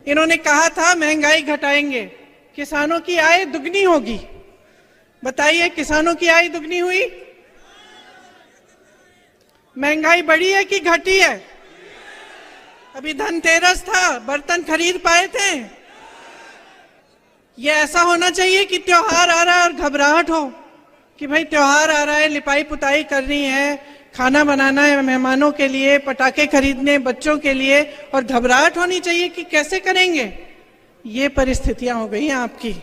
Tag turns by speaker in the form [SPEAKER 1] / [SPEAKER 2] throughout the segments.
[SPEAKER 1] इन्होंने कहा था महंगाई घटाएंगे, किसानों की आय दुगनी होगी। बताइए, किसानों की आय दुगनी हुई? महंगाई बढ़ी है कि घटी है? अभी धनतेरस था, बर्तन खरीद पाए थे? ये ऐसा होना चाहिए कि त्योहार आ रहा है और घबराहट हो कि भाई त्योहार आ रहा है, लिपाई पुताई करनी है, खाना बनाना है मेहमानों के लिए, पटाखे खरीदने बच्चों के लिए, और घबराहट होनी चाहिए कि कैसे करेंगे। ये परिस्थितियां हो गई हैं आपकी।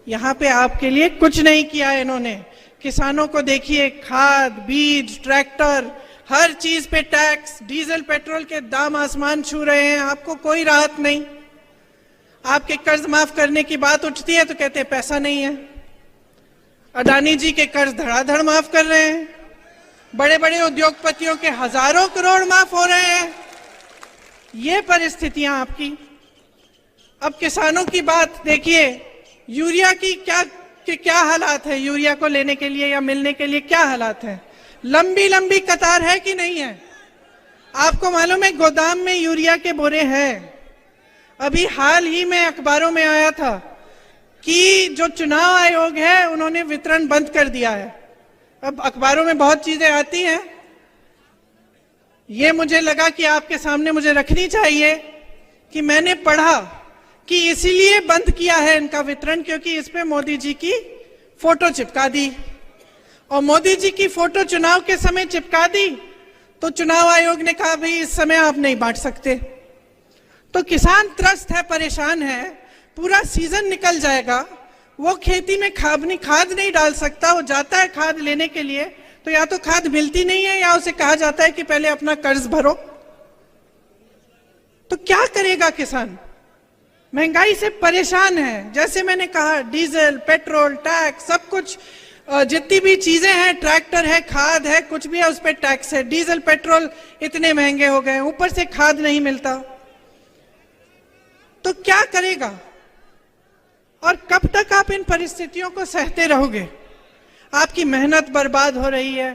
[SPEAKER 1] यहाँ पे आपके लिए कुछ नहीं किया है इन्होंने। किसानों को देखिए, खाद, बीज, ट्रैक्टर, हर चीज पे टैक्स, डीजल पेट्रोल के दाम आसमान छू रहे हैं, आपको कोई राहत नहीं। आपके कर्ज माफ करने की बात उठती है तो कहते हैं पैसा नहीं है। अडानी जी के कर्ज धड़ाधड़ माफ कर रहे हैं, बड़े बड़े उद्योगपतियों के हजारों करोड़ माफ हो रहे हैं। ये परिस्थितियां आपकी। अब किसानों की बात देखिए, यूरिया की क्या हालात है? यूरिया को लेने के लिए या मिलने के लिए क्या हालात है? लंबी लंबी कतार है कि नहीं है? आपको मालूम है गोदाम में यूरिया के बोरे हैं। अभी हाल ही में अखबारों में आया था कि जो चुनाव आयोग है उन्होंने वितरण बंद कर दिया है। अब अखबारों में बहुत चीजें आती हैं, ये मुझे लगा कि आपके सामने मुझे रखनी चाहिए कि मैंने पढ़ा कि इसीलिए बंद किया है इनका वितरण, क्योंकि इस पे मोदी जी की फोटो चिपका दी। और मोदी जी की फोटो चुनाव के समय चिपका दी तो चुनाव आयोग ने कहा भाई इस समय आप नहीं बांट सकते। तो किसान त्रस्त है, परेशान है, पूरा सीजन निकल जाएगा, वो खेती में खाद नहीं डाल सकता। वो जाता है खाद लेने के लिए तो या तो खाद मिलती नहीं है या उसे कहा जाता है कि पहले अपना कर्ज भरो। तो क्या करेगा किसान? महंगाई से परेशान है। जैसे मैंने कहा, डीजल, पेट्रोल, टैक्स, सब कुछ, जितनी भी चीजें हैं, ट्रैक्टर है, खाद है, कुछ भी है, उस पर टैक्स है। डीजल पेट्रोल इतने महंगे हो गए, ऊपर से खाद नहीं मिलता। तो क्या करेगा? और कब तक आप इन परिस्थितियों को सहते रहोगे? आपकी मेहनत बर्बाद हो रही है,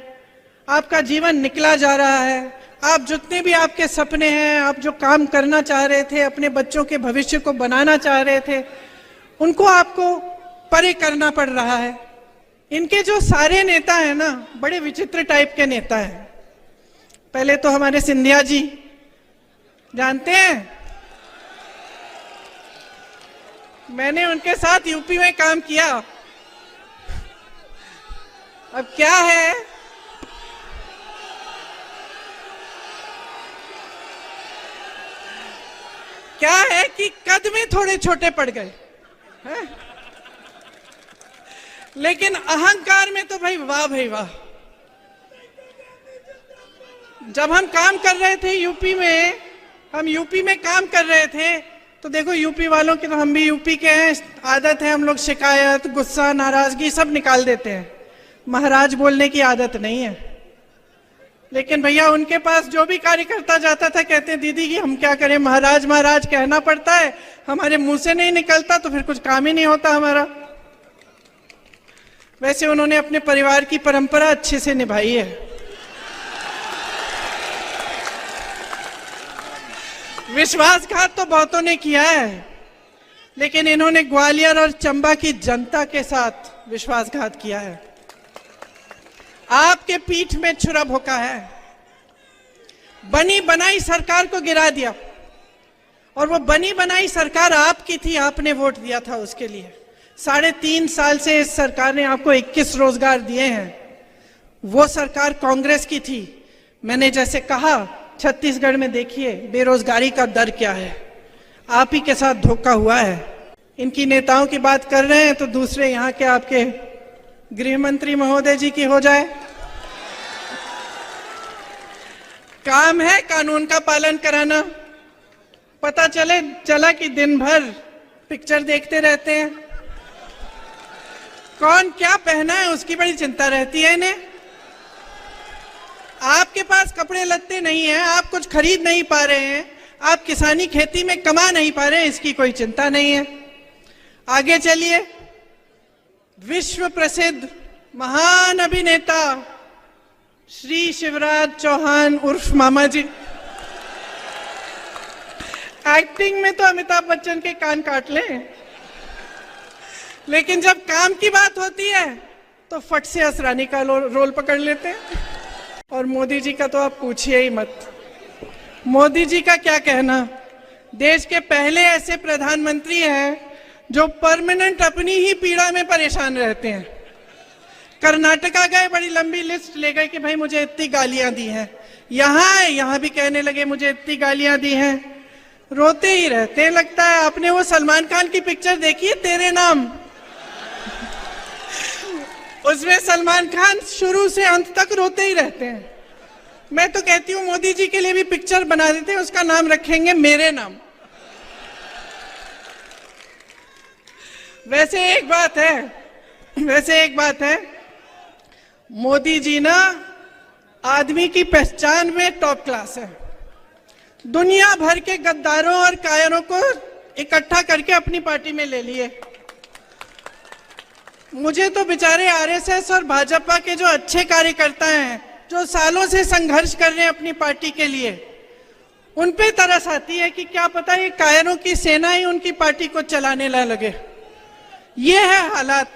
[SPEAKER 1] आपका जीवन निकला जा रहा है, आप जितने भी आपके सपने हैं, आप जो काम करना चाह रहे थे, अपने बच्चों के भविष्य को बनाना चाह रहे थे, उनको आपको परे करना पड़ रहा है। इनके जो सारे नेता हैं ना, बड़े विचित्र टाइप के नेता हैं। पहले तो हमारे सिंधिया जी, जानते हैं, मैंने उनके साथ यूपी में काम किया। अब क्या है कि कद में थोड़े छोटे पड़ गए हैं? लेकिन अहंकार में तो भाई वाह भाई वाह। जब हम काम कर रहे थे यूपी में काम कर रहे थे तो देखो, यूपी वालों की, तो हम भी यूपी के हैं, आदत है हम लोग शिकायत, गुस्सा, नाराजगी सब निकाल देते हैं। महाराज बोलने की आदत नहीं है। लेकिन भैया उनके पास जो भी कार्यकर्ता जाता था कहते हैं दीदी कि हम क्या करें, महाराज महाराज कहना पड़ता है, हमारे मुंह से नहीं निकलता तो फिर कुछ काम ही नहीं होता हमारा। वैसे उन्होंने अपने परिवार की परंपरा अच्छे से निभाई है। विश्वासघात तो बहुतों ने किया है, लेकिन इन्होंने ग्वालियर और चंबा की जनता के साथ विश्वासघात किया है। आपके पीठ में छुरा भोंका है, बनी बनाई सरकार को गिरा दिया। और वो बनी बनाई सरकार आपकी थी, आपने वोट दिया था उसके लिए। 3.5 साल से इस सरकार ने आपको 21 रोजगार दिए हैं। वो सरकार कांग्रेस की थी। मैंने जैसे कहा, छत्तीसगढ़ में देखिए बेरोजगारी का दर क्या है। आप ही के साथ धोखा हुआ है। इनकी नेताओं की बात कर रहे हैं तो दूसरे यहाँ के आपके गृह मंत्री महोदय जी की हो जाए। काम है कानून का पालन कराना। पता चला कि दिन भर पिक्चर देखते रहते हैं, कौन क्या पहना है उसकी बड़ी चिंता रहती है इन्हें। आपके पास कपड़े लत्ते नहीं हैं, आप कुछ खरीद नहीं पा रहे हैं, आप किसानी खेती में कमा नहीं पा रहे हैं, इसकी कोई चिंता नहीं है। आगे चलिए, विश्व प्रसिद्ध महान अभिनेता श्री शिवराज चौहान उर्फ मामा जी, एक्टिंग में तो अमिताभ बच्चन के कान काट लें, लेकिन जब काम की बात होती है तो फट से असरानी का रोल पकड़ लेते हैं। और मोदी जी का तो आप पूछिए ही मत। मोदी जी का क्या कहना, देश के पहले ऐसे प्रधानमंत्री हैं जो परमानेंट अपनी ही पीड़ा में परेशान रहते हैं। कर्नाटका गए, बड़ी लंबी लिस्ट ले गए कि भाई मुझे इतनी गालियां दी हैं, यहाँ भी कहने लगे मुझे इतनी गालियां दी हैं, रोते ही रहते हैं। लगता है आपने वो सलमान खान की पिक्चर देखी है तेरे नाम, उसमें सलमान खान शुरू से अंत तक रोते ही रहते हैं। मैं तो कहती हूँ मोदी जी के लिए भी पिक्चर बना देते हैं, उसका नाम रखेंगे मेरे नाम। वैसे एक बात है, मोदी जी ना आदमी की पहचान में टॉप क्लास है। दुनिया भर के गद्दारों और कायरों को इकट्ठा करके अपनी पार्टी में ले लिए। मुझे तो बेचारे आरएसएस और भाजपा के जो अच्छे कार्यकर्ता हैं, जो सालों से संघर्ष कर रहे हैं अपनी पार्टी के लिए, उन पे तरस आती है कि क्या पता ये कायरों की सेना ही उनकी पार्टी को चलाने ना लगे। ये है हालात।